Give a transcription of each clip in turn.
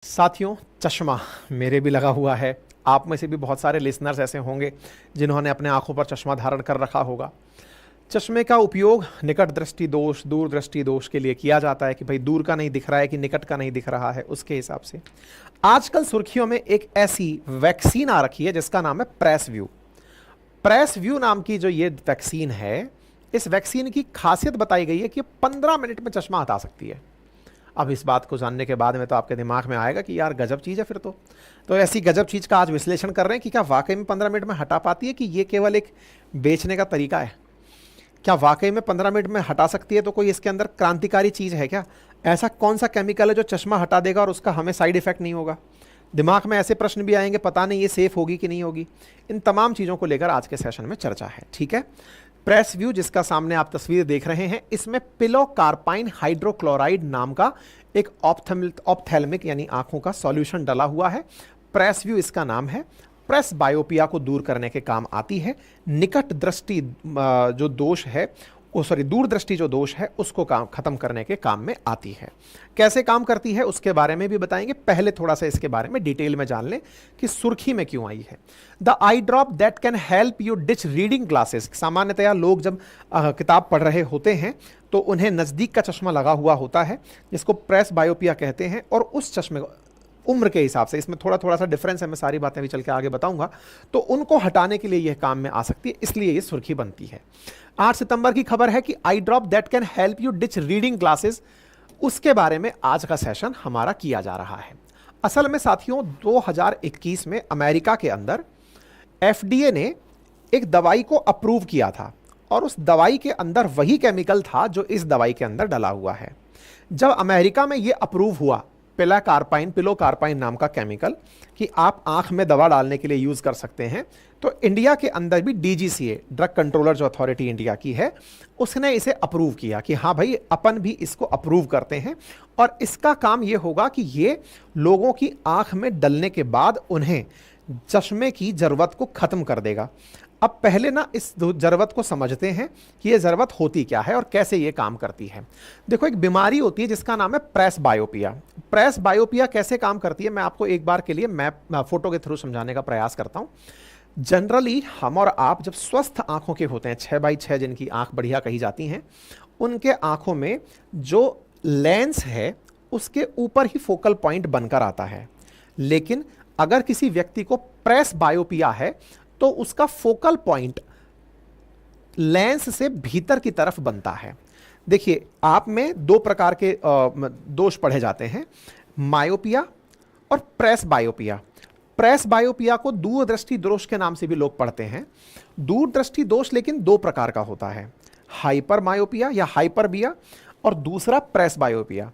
साथियों, चश्मा मेरे भी लगा हुआ है। आप में से भी बहुत सारे लिसनर्स ऐसे होंगे जिन्होंने अपने आंखों पर चश्मा धारण कर रखा होगा। चश्मे का उपयोग निकट दृष्टि दोष, दूर दृष्टि दोष के लिए किया जाता है कि भाई दूर का नहीं दिख रहा है कि निकट का नहीं दिख रहा है, उसके हिसाब से। आजकल सुर्खियों में एक ऐसी वैक्सीन आ रखी है जिसका नाम है प्रेसव्यू। प्रेसव्यू नाम की जो ये वैक्सीन है, इस वैक्सीन की खासियत बताई गई है कि 15 मिनट में चश्मा हटा सकती है। अब इस बात को जानने के बाद में तो आपके दिमाग में आएगा कि यार गजब चीज़ है फिर तो ऐसी गजब चीज़ का आज विश्लेषण कर रहे हैं कि क्या वाकई में 15 मिनट में हटा पाती है कि ये केवल एक बेचने का तरीका है। क्या वाकई में 15 मिनट में हटा सकती है तो कोई इसके अंदर क्रांतिकारी चीज़ है क्या? ऐसा कौन सा केमिकल है जो चश्मा हटा देगा और उसका हमें साइड इफेक्ट नहीं होगा? दिमाग में ऐसे प्रश्न भी आएंगे, पता नहीं ये सेफ होगी कि नहीं होगी। इन तमाम चीज़ों को लेकर आज के सेशन में चर्चा है, ठीक है। प्रेसव्यू, जिसका सामने आप तस्वीर देख रहे हैं, इसमें पिलोकार्पाइन हाइड्रोक्लोराइड नाम का एक ऑप्थेल्मिक यानी आंखों का सॉल्यूशन डला हुआ है। प्रेसव्यू इसका नाम है। प्रेस बायोपिया को दूर करने के काम आती है। निकट दृष्टि जो दोष है, दूर दृष्टि जो दोष है उसको खत्म करने के काम में आती है। कैसे काम करती है उसके बारे में भी बताएंगे। पहले थोड़ा सा इसके बारे में डिटेल में जान लें कि सुर्खी में क्यों आई है। The I drop that can help you ditch reading glasses. सामान्यतया लोग जब किताब पढ़ रहे होते हैं तो उन्हें नज़दीक का चश्मा लगा हुआ होता है जिसको प्रेस बायोपिया कहते हैं, और उस चश्मे को उम्र के हिसाब से, इसमें थोड़ा सा डिफरेंस है, मैं सारी बातें भी चल के आगे बताऊंगा, तो उनको हटाने के लिए यह काम में आ सकती है, इसलिए ये सुर्खी बनती है। 8 सितंबर की खबर है कि eye drop that can help you ditch reading glasses, उसके बारे में आज का सेशन हमारा किया जा रहा है। असल में साथियों, 2021 में अमेरिका के अंदर FDA ने एक दवाई को अप्रूव किया था, और उस दवाई के अंदर वही केमिकल था जो इस दवाई के अंदर डला हुआ है। जब अमेरिका में यह अप्रूव हुआ, पिलोकार्पाइन नाम का केमिकल, कि आप आंख में दवा डालने के लिए यूज कर सकते हैं, तो इंडिया के अंदर भी DGCA, ड्रग कंट्रोलर जो अथॉरिटी इंडिया की है, उसने इसे अप्रूव किया कि हाँ भाई अपन भी इसको अप्रूव करते हैं, और इसका काम ये होगा कि ये लोगों की आंख में डलने के बाद उन्हें चश्मे की जरूरत को खत्म कर देगा। अब पहले ना इस ज़रूरत को समझते हैं कि ये ज़रूरत होती क्या है और कैसे ये काम करती है। देखो, एक बीमारी होती है जिसका नाम है प्रेस बायोपिया। प्रेस बायोपिया कैसे काम करती है, मैं आपको एक बार के लिए मैप फोटो के थ्रू समझाने का प्रयास करता हूँ। जनरली हम और आप जब स्वस्थ आंखों के होते हैं, 6x6 जिनकी आंख बढ़िया कही जाती हैं, उनके आंखों में जो लेंस है उसके ऊपर ही फोकल पॉइंट बनकर आता है। लेकिन अगर किसी व्यक्ति को प्रेस बायोपिया है तो उसका फोकल पॉइंट लेंस से भीतर की तरफ बनता है। देखिए, आप में दो प्रकार के दोष पढ़े जाते हैं, मायोपिया और प्रेस बायोपिया। प्रेस बायोपिया को दूरदृष्टि दोष के नाम से भी लोग पढ़ते हैं। दूरदृष्टि दोष लेकिन दो प्रकार का होता है, हाइपर मायोपिया या हाइपरबिया, और दूसरा प्रेस बायोपिया।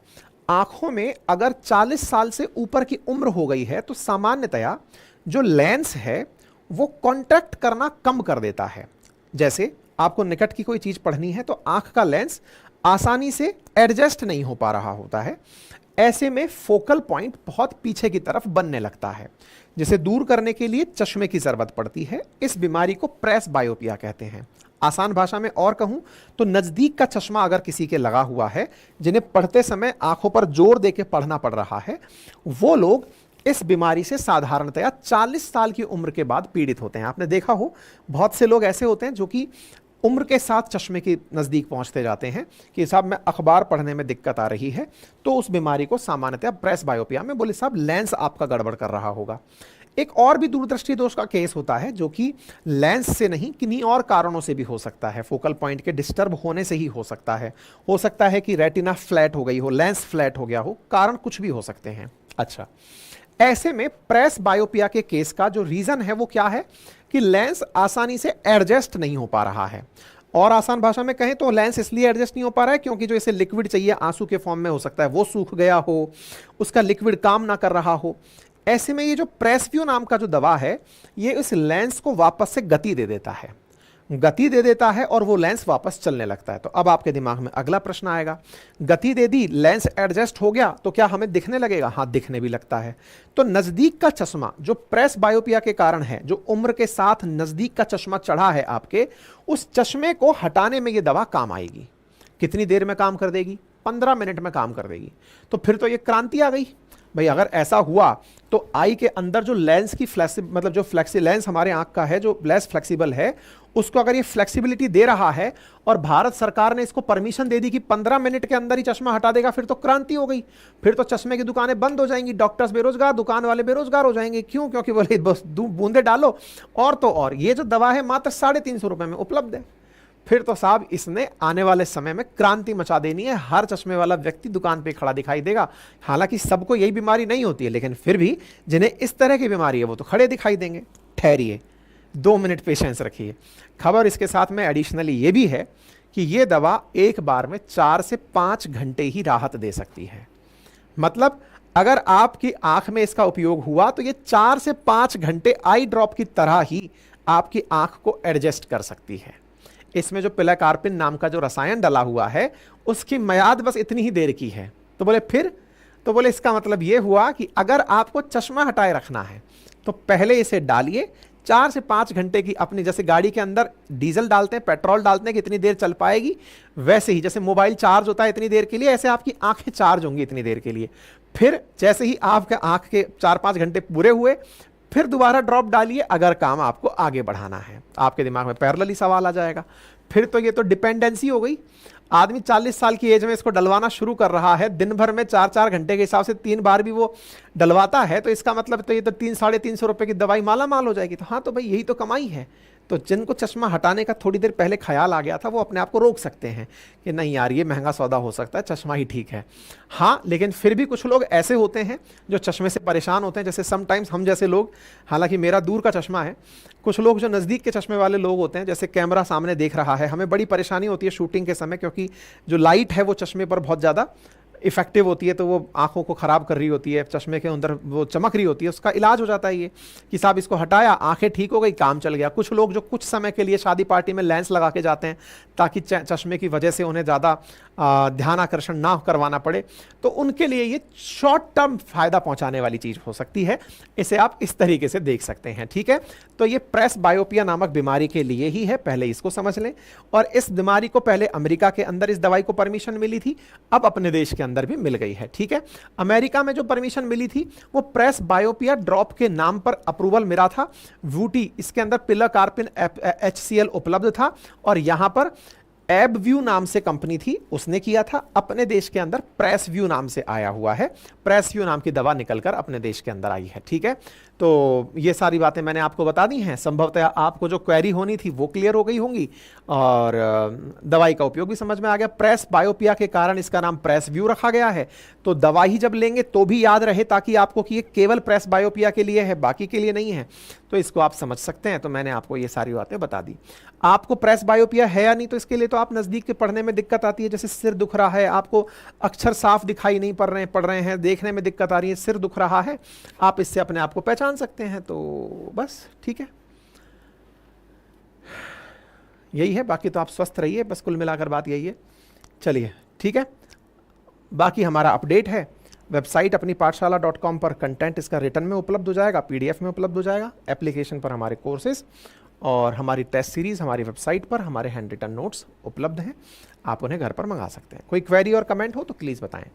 आंखों में अगर 40 साल से ऊपर की उम्र हो गई है तो सामान्यतया जो लेंस है वो कॉन्ट्रैक्ट करना कम कर देता है। जैसे आपको निकट की कोई चीज पढ़नी है तो आंख का लेंस आसानी से एडजस्ट नहीं हो पा रहा होता है। ऐसे में फोकल पॉइंट बहुत पीछे की तरफ बनने लगता है, जिसे दूर करने के लिए चश्मे की जरूरत पड़ती है। इस बीमारी को प्रेस बायोपिया कहते हैं। आसान भाषा में और कहूं तो नजदीक का चश्मा अगर किसी के लगा हुआ है, जिन्हें पढ़ते समय आंखों पर जोर देकर पढ़ना पड़ रहा है, वो लोग इस बीमारी से साधारणतया 40 साल की उम्र के बाद पीड़ित होते हैं। आपने देखा हो, बहुत से लोग ऐसे होते हैं जो कि उम्र के साथ चश्मे के नज़दीक पहुंचते जाते हैं कि साहब मैं अखबार पढ़ने में दिक्कत आ रही है, तो उस बीमारी को सामान्यतः प्रेस बायोपिया में बोले साहब लेंस आपका गड़बड़ कर रहा होगा। एक और भी दूरदृष्टि दोष का केस होता है जो कि लेंस से नहीं, किन्हीं और कारणों से भी हो सकता है। फोकल पॉइंट के डिस्टर्ब होने से ही हो सकता है कि रेटिना फ्लैट हो गई हो, लेंस फ्लैट हो गया हो, कारण कुछ भी हो सकते हैं। अच्छा, ऐसे में प्रेस बायोपिया के केस का जो रीजन है वो क्या है कि लेंस आसानी से एडजस्ट नहीं हो पा रहा है। और आसान भाषा में कहें तो लेंस इसलिए एडजस्ट नहीं हो पा रहा है क्योंकि जो इसे लिक्विड चाहिए आंसू के फॉर्म में, हो सकता है वो सूख गया हो, उसका लिक्विड काम ना कर रहा हो। ऐसे में ये जो प्रेसव्यू नाम का जो दवा है, ये इस लेंस को वापस से गति दे देता है और वो लेंस वापस चलने लगता है। तो अब आपके दिमाग में अगला प्रश्न आएगा, गति दे दी, लेंस एडजस्ट हो गया, तो क्या हमें दिखने लगेगा? हाँ, दिखने भी लगता है। तो नजदीक का चश्मा जो प्रेस बायोपिया के कारण है, जो उम्र के साथ नजदीक का चश्मा चढ़ा है आपके, उस चश्मे को हटाने में ये दवा काम आएगी। कितनी देर में काम कर देगी? 15 मिनट में काम कर देगी। तो फिर तो ये क्रांति आ गई। भाई अगर ऐसा हुआ तो आई के अंदर जो लेंस की मतलब जो फ्लेक्सी लेंस हमारे आंख का है जो लेस फ्लेक्सिबल है, उसको अगर ये फ्लेक्सिबिलिटी दे रहा है और भारत सरकार ने इसको परमिशन दे दी कि 15 मिनट के अंदर ही चश्मा हटा देगा, फिर तो क्रांति हो गई। फिर तो चश्मे की दुकानें बंद हो जाएंगी, डॉक्टर्स बेरोजगार, दुकान वाले बेरोजगार हो जाएंगे। क्यों? क्योंकि बोले बस बूंदे डालो। और तो और ये जो दवा है मात्र 350 रुपए में उपलब्ध है। फिर तो साहब इसने आने वाले समय में क्रांति मचा देनी है। हर चश्मे वाला व्यक्ति दुकान पे खड़ा दिखाई देगा। हालांकि सबको यही बीमारी नहीं होती है, लेकिन फिर भी जिन्हें इस तरह की बीमारी है वो तो खड़े दिखाई देंगे। ठहरिए, 2 मिनट पेशेंस रखिए। खबर इसके साथ में एडिशनली ये भी है कि ये दवा एक बार में 4 से 5 घंटे ही राहत दे सकती है। मतलब अगर आपकी आंख में इसका उपयोग हुआ तो ये 4 से 5 घंटे आई ड्रॉप की तरह ही आपकी आंख को एडजस्ट कर सकती है। इसमें जो पिलाकार्पिन नाम का जो रसायन डला हुआ है उसकी मियाद बस इतनी ही देर की है। तो बोले फिर? तो बोले इसका मतलब यह हुआ कि अगर आपको चश्मा हटाए रखना है तो पहले इसे डालिए, 4 से 5 घंटे की अपनी, जैसे गाड़ी के अंदर डीजल डालते हैं, पेट्रोल डालते हैं कि इतनी देर चल पाएगी, वैसे ही जैसे मोबाइल चार्ज होता है इतनी देर के लिए, ऐसे आपकी आंखें चार्ज होंगी इतनी देर के लिए। फिर जैसे ही आपके आंख के 4-5 घंटे पूरे हुए, फिर दोबारा ड्रॉप डालिए अगर काम आपको आगे बढ़ाना है। आपके दिमाग में पैरेलली सवाल आ जाएगा। फिर तो ये तो डिपेंडेंसी हो गई। आदमी 40 साल की एज में इसको डलवाना शुरू कर रहा है, दिन भर में 4-4 घंटे के हिसाब से 3 बार भी वो डलवाता है, तो इसका मतलब तो ये तो 300-350 रुपए की दवाई माला माल हो जाएगी। तो हाँ, तो भाई यही तो कमाई है। तो जिनको चश्मा हटाने का थोड़ी देर पहले ख्याल आ गया था वो अपने आप को रोक सकते हैं कि नहीं यार ये महंगा सौदा हो सकता है, चश्मा ही ठीक है। हाँ, लेकिन फिर भी कुछ लोग ऐसे होते हैं जो चश्मे से परेशान होते हैं, जैसे समटाइम्स हम जैसे लोग, हालांकि मेरा दूर का चश्मा है, कुछ लोग जो नज़दीक के चश्मे वाले लोग होते हैं, जैसे कैमरा सामने देख रहा है, हमें बड़ी परेशानी होती है शूटिंग के समय, क्योंकि जो लाइट है वो चश्मे पर बहुत ज़्यादा इफेक्टिव होती है, तो वो आंखों को ख़राब कर रही होती है, चश्मे के अंदर वो चमक रही होती है। उसका इलाज हो जाता है ये कि साहब इसको हटाया, आंखें ठीक हो गई, काम चल गया। कुछ लोग जो कुछ समय के लिए शादी पार्टी में लेंस लगा के जाते हैं ताकि चश्मे की वजह से उन्हें ज़्यादा ध्यान आकर्षण ना करवाना पड़े, तो उनके लिए ये शॉर्ट टर्म फ़ायदा पहुंचाने वाली चीज़ हो सकती है। इसे आप इस तरीके से देख सकते हैं, ठीक है। तो ये प्रेस बायोपिया नामक बीमारी के लिए ही है, पहले इसको समझ लें। और इस बीमारी को पहले अमेरिका के अंदर इस दवाई को परमिशन मिली थी, अब अपने देश के अंदर भी मिल गई है, ठीक है। अमेरिका में जो परमिशन मिली थी वो प्रेस बायोपिया ड्रॉप के नाम पर अप्रूवल मिला था। वूटी, इसके अंदर पिलाकार्पिन HCl उपलब्ध था, और यहां पर एबव्यू नाम से कंपनी थी, उसने किया था। अपने देश के अंदर प्रेसव्यू नाम से आया हुआ है, प्रेसव्यू नाम की दवा निकलकर अपने देश के अंदर आई है, ठीक है। तो ये सारी बातें मैंने आपको बता दी हैं। संभवतः आपको जो क्वेरी होनी थी वो क्लियर हो गई होंगी, और दवाई का उपयोग भी समझ में आ गया। प्रेस बायोपिया के कारण इसका नाम प्रेसव्यू रखा गया है। तो दवाई जब लेंगे तो भी याद रहे, ताकि आपको कि ये केवल प्रेस बायोपिया के लिए है, बाकी के लिए नहीं है, तो इसको आप समझ सकते हैं। तो मैंने आपको ये सारी बातें बता दी। आपको प्रेस बायोपिया है या नहीं, तो इसके लिए तो आप नज़दीक के पढ़ने में दिक्कत आती है, जैसे सिर दुख रहा है, आपको अक्षर साफ दिखाई नहीं पड़ रहे हैं, देखने में दिक्कत आ रही है, सिर दुख रहा है, आप इससे अपने आप को पहचान सकते हैं। तो बस ठीक है, यही है। बाकी तो आप स्वस्थ रहिए, बस कुल मिलाकर बात यही है। चलिए ठीक है, बाकी हमारा अपडेट है, वेबसाइट अपनी पाठशाला.com पर कंटेंट इसका रिटर्न में उपलब्ध हो जाएगा, PDF में उपलब्ध हो जाएगा, एप्लीकेशन पर हमारे कोर्सेज और हमारी टेस्ट सीरीज़ हमारी वेबसाइट पर, हमारे हैंड रिटन नोट्स उपलब्ध हैं, आप उन्हें घर पर मंगा सकते हैं। कोई क्वेरी और कमेंट हो तो प्लीज़ बताएं।